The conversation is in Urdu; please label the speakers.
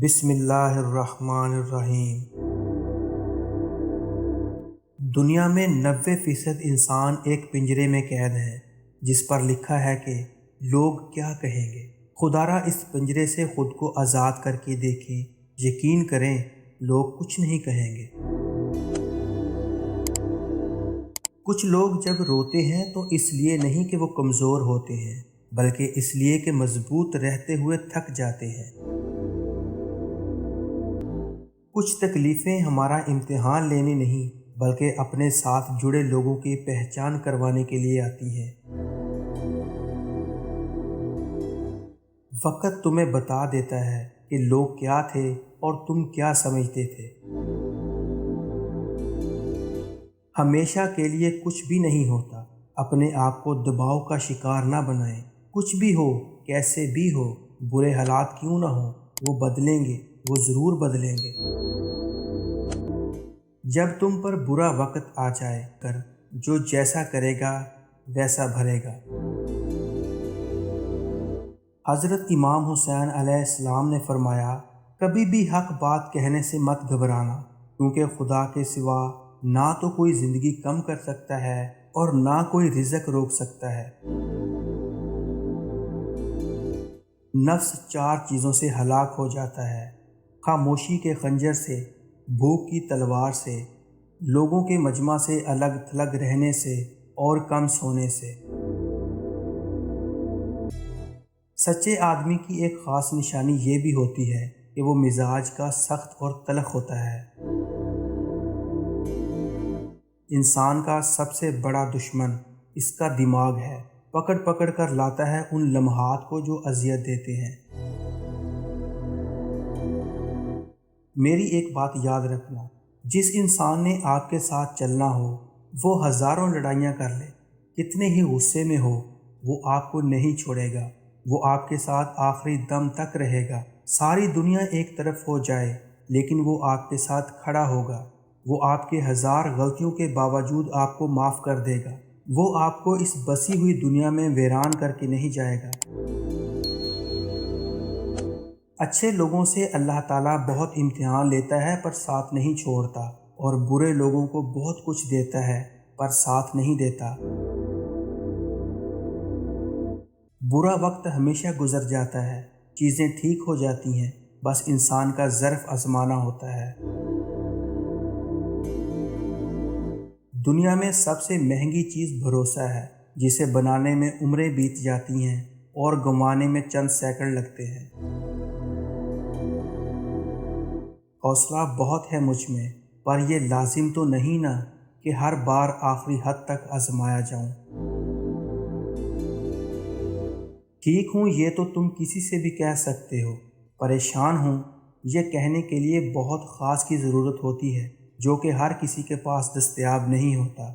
Speaker 1: بسم اللہ الرحمن الرحیم۔ دنیا میں 90% انسان ایک پنجرے میں قید ہے جس پر لکھا ہے کہ لوگ کیا کہیں گے۔ خدارا اس پنجرے سے خود کو آزاد کر کے دیکھیں، یقین کریں لوگ کچھ نہیں کہیں گے۔ کچھ لوگ جب روتے ہیں تو اس لیے نہیں کہ وہ کمزور ہوتے ہیں، بلکہ اس لیے کہ مضبوط رہتے ہوئے تھک جاتے ہیں۔ کچھ تکلیفیں ہمارا امتحان لینے نہیں بلکہ اپنے ساتھ جڑے لوگوں کی پہچان کروانے کے لیے آتی ہیں۔ وقت تمہیں بتا دیتا ہے کہ لوگ کیا تھے اور تم کیا سمجھتے تھے۔ ہمیشہ کے لیے کچھ بھی نہیں ہوتا، اپنے آپ کو دباؤ کا شکار نہ بنائیں۔ کچھ بھی ہو، کیسے بھی ہو، برے حالات کیوں نہ ہوں، وہ بدلیں گے، وہ ضرور بدلیں گے۔ جب تم پر برا وقت آ جائے کر جو جیسا کرے گا ویسا بھرے گا۔ حضرت امام حسین علیہ السلام نے فرمایا، کبھی بھی حق بات کہنے سے مت گھبرانا، کیونکہ خدا کے سوا نہ تو کوئی زندگی کم کر سکتا ہے اور نہ کوئی رزق روک سکتا ہے۔ نفس 4 چیزوں سے ہلاک ہو جاتا ہے: خاموشی کے خنجر سے، بھوک کی تلوار سے، لوگوں کے مجمع سے الگ تھلگ رہنے سے اور کم سونے سے۔ سچے آدمی کی ایک خاص نشانی یہ بھی ہوتی ہے کہ وہ مزاج کا سخت اور تلخ ہوتا ہے۔ انسان کا سب سے بڑا دشمن اس کا دماغ ہے، پکڑ پکڑ کر لاتا ہے ان لمحات کو جو اذیت دیتے ہیں۔ میری ایک بات یاد رکھنا، جس انسان نے آپ کے ساتھ چلنا ہو وہ ہزاروں لڑائیاں کر لے، کتنے ہی غصے میں ہو، وہ آپ کو نہیں چھوڑے گا، وہ آپ کے ساتھ آخری دم تک رہے گا۔ ساری دنیا ایک طرف ہو جائے لیکن وہ آپ کے ساتھ کھڑا ہوگا، وہ آپ کے 1000 غلطیوں کے باوجود آپ کو معاف کر دے گا، وہ آپ کو اس بسی ہوئی دنیا میں ویران کر کے نہیں جائے گا۔ اچھے لوگوں سے اللہ تعالیٰ بہت امتحان لیتا ہے پر ساتھ نہیں چھوڑتا، اور برے لوگوں کو بہت کچھ دیتا ہے پر ساتھ نہیں دیتا۔ برا وقت ہمیشہ گزر جاتا ہے، چیزیں ٹھیک ہو جاتی ہیں، بس انسان کا ظرف آزمانا ہوتا ہے۔ دنیا میں سب سے مہنگی چیز بھروسہ ہے، جسے بنانے میں عمریں بیت جاتی ہیں اور گنوانے میں چند سیکنڈ لگتے ہیں۔ حوصلہ بہت ہے مجھ میں، پر یہ لازم تو نہیں نا کہ ہر بار آخری حد تک آزمایا جاؤں۔ ٹھیک ہوں یہ تو تم کسی سے بھی کہہ سکتے ہو، پریشان ہوں یہ کہنے کے لیے بہت خاص کی ضرورت ہوتی ہے جو کہ ہر کسی کے پاس دستیاب نہیں ہوتا۔